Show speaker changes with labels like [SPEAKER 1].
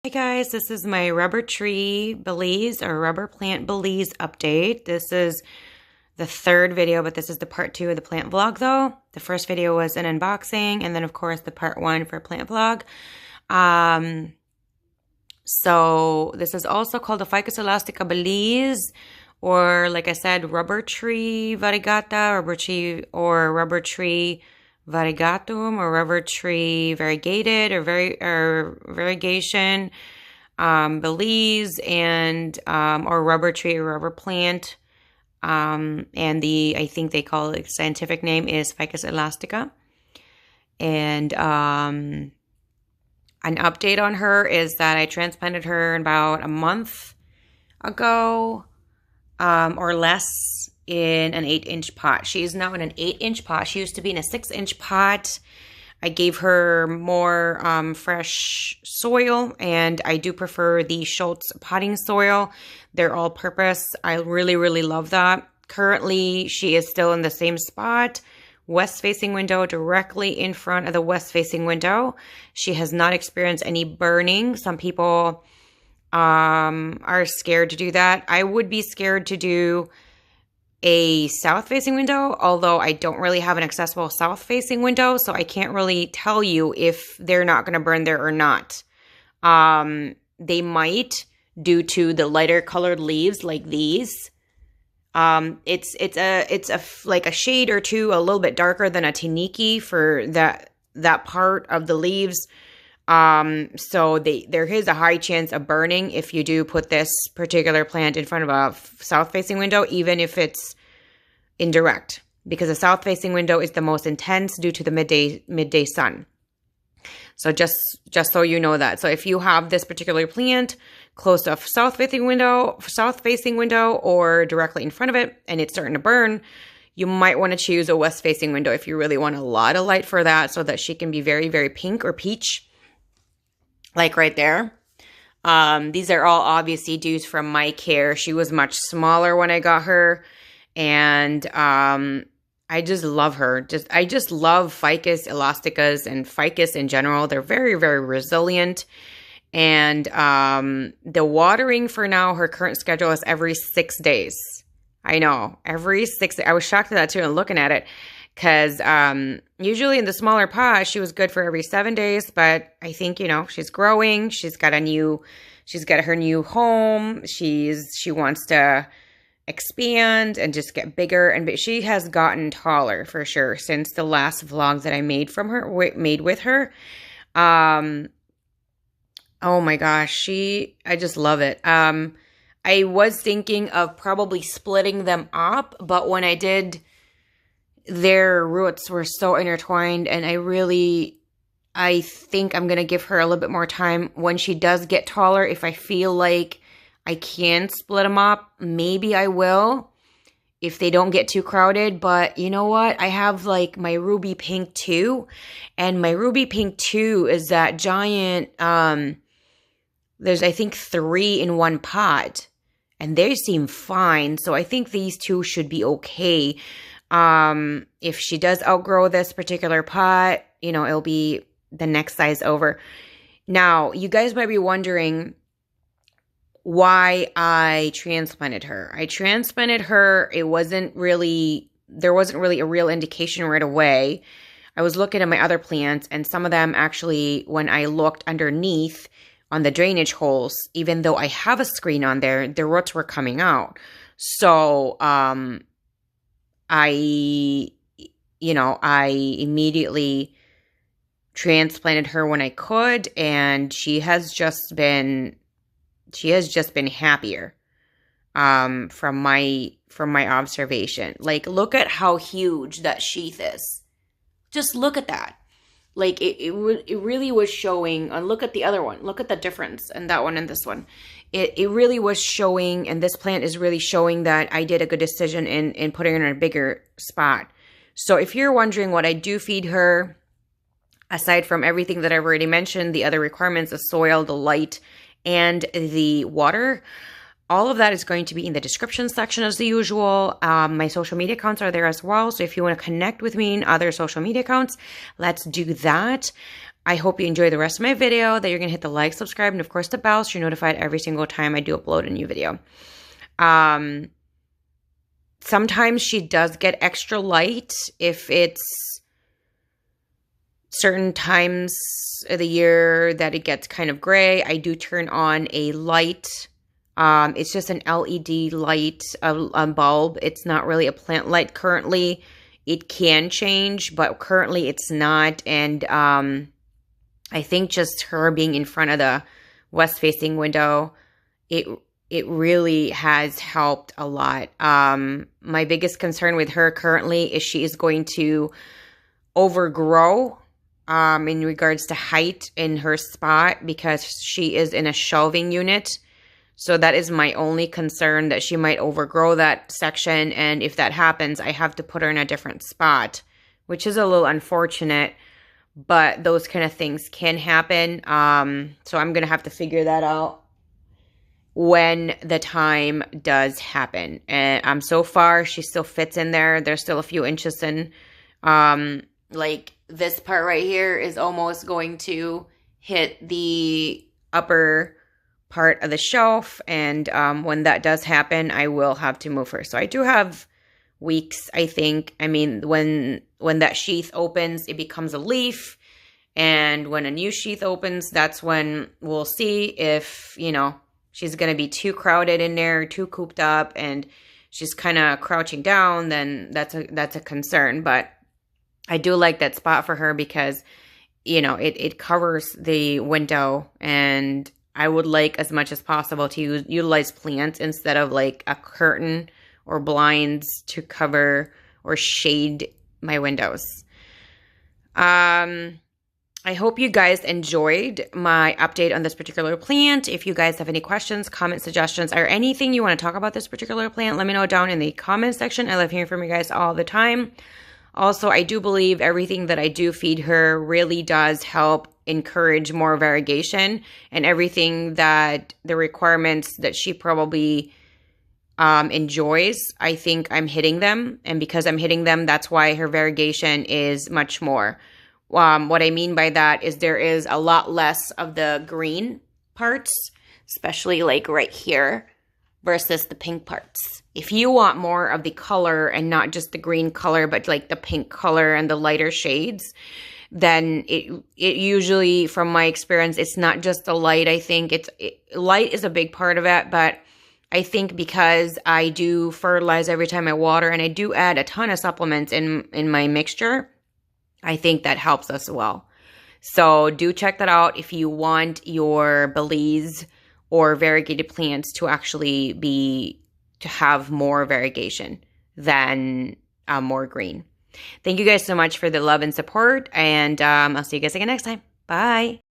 [SPEAKER 1] Hey guys, this is my rubber tree Belize or rubber plant Belize update. This is the third video, but this is the part 2 of the plant vlog though. The first video was an unboxing, and then of course the part 1 for plant vlog. So this is also called the Ficus Elastica Belize, or like I said, rubber tree variegata, rubber tree variegatum, or rubber tree variegated, or variegation, Belize, and or rubber tree or rubber plant, and I think they call it, scientific name is Ficus Elastica. And an update on her is that I transplanted her about a month ago, or less, in an 8-inch pot. She is now in an 8-inch pot. She used to be in a 6-inch pot. I gave her more fresh soil, and I do prefer the Schultz potting soil. They're all purpose. I really, really love that. Currently, she is still in the same spot, west-facing window, directly in front of the west-facing window. She has not experienced any burning. Some people are scared to do that. I would be scared to do a south-facing window, although I don't really have an accessible south-facing window, so I can't really tell you if they're not going to burn there or not. They might, due to the lighter colored leaves like these. It's like a shade or two a little bit darker than a tiniki for that part of the leaves. So there is a high chance of burning if you do put this particular plant in front of a south-facing window, even if it's indirect, because the south-facing window is the most intense due to the midday sun. So just so you know that. So if you have this particular plant close to a south-facing window, or directly in front of it, and it's starting to burn, you might want to choose a west-facing window if you really want a lot of light for that, so that she can be very, very pink or peach. Like right there. These are all obviously dues from my care. She was much smaller when I got her. And I just love her. I just love Ficus Elasticas and Ficus in general. They're very, very resilient. And the watering for now, her current schedule is every 6 days. I know. Every 6 days. I was shocked at that too and looking at it. Because usually in the smaller pot, she was good for every 7 days. But I think, she's growing. She's got her new home. She wants to expand and just get bigger. And she has gotten taller for sure since the last vlog that I made with her. Oh my gosh, I just love it. I was thinking of probably splitting them up, but when I did, their roots were so intertwined, and I think I'm going to give her a little bit more time when she does get taller. If I feel like I can split them up, maybe I will, if they don't get too crowded. But you know what? I have like my ruby pink too, and my ruby pink too is that giant, there's I think 3 in one pot, and they seem fine. So I think these two should be okay. If she does outgrow this particular pot, it'll be the next size over. Now, you guys might be wondering why I transplanted her. I transplanted her. There wasn't really a real indication right away. I was looking at my other plants, and some of them actually, when I looked underneath on the drainage holes, even though I have a screen on there, the roots were coming out. So, I immediately transplanted her when I could, and she has just been happier, from my observation. Like, look at how huge that sheath is. Just look at that. Like, it really was showing, and look at the other one. Look at the difference in that one and this one. It really was showing, and this plant is really showing that I did a good decision in putting her in a bigger spot. So if you're wondering what I do feed her, aside from everything that I've already mentioned, the other requirements, the soil, the light, and the water, all of that is going to be in the description section as the usual. My social media accounts are there as well. So if you want to connect with me in other social media accounts, let's do that. I hope you enjoy the rest of my video, that you're going to hit the like, subscribe, and of course the bell so you're notified every single time I do upload a new video. Sometimes she does get extra light if it's certain times of the year that it gets kind of gray. I do turn on a light. It's just an LED light, a bulb. It's not really a plant light currently. It can change, but currently it's not. And I think just her being in front of the west-facing window, it really has helped a lot. My biggest concern with her currently is she is going to overgrow in regards to height in her spot because she is in a shelving unit. So that is my only concern, that she might overgrow that section. And if that happens, I have to put her in a different spot, which is a little unfortunate. But those kind of things can happen. So I'm going to have to figure that out when the time does happen. And so far, she still fits in there. There's still a few inches in. Like this part right here is almost going to hit the upper part of the shelf. And when that does happen, I will have to move her. So I do have weeks, I think. I mean, when that sheath opens, it becomes a leaf. And when a new sheath opens, that's when we'll see if, you know, she's going to be too crowded in there, too cooped up, and she's kind of crouching down, then that's a concern. But I do like that spot for her because, you know, it covers the window, and I would like as much as possible to utilize plants instead of like a curtain or blinds to cover or shade my windows. I hope you guys enjoyed my update on this particular plant. If you guys have any questions, comments, suggestions, or anything you want to talk about this particular plant, let me know down in the comment section. I love hearing from you guys all the time. Also, I do believe everything that I do feed her really does help encourage more variegation, and everything that the requirements that she probably enjoys, I think I'm hitting them. And because I'm hitting them, that's why her variegation is much more. What I mean by that is there is a lot less of the green parts, especially like right here, versus the pink parts. If you want more of the color and not just the green color, but like the pink color and the lighter shades, then it usually, from my experience, it's not just the light. I think light is a big part of it, but I think because I do fertilize every time I water, and I do add a ton of supplements in my mixture, I think that helps us well. So do check that out if you want your Belize or variegated plants to actually to have more variegation than more green. Thank you guys so much for the love and support, and I'll see you guys again next time. Bye.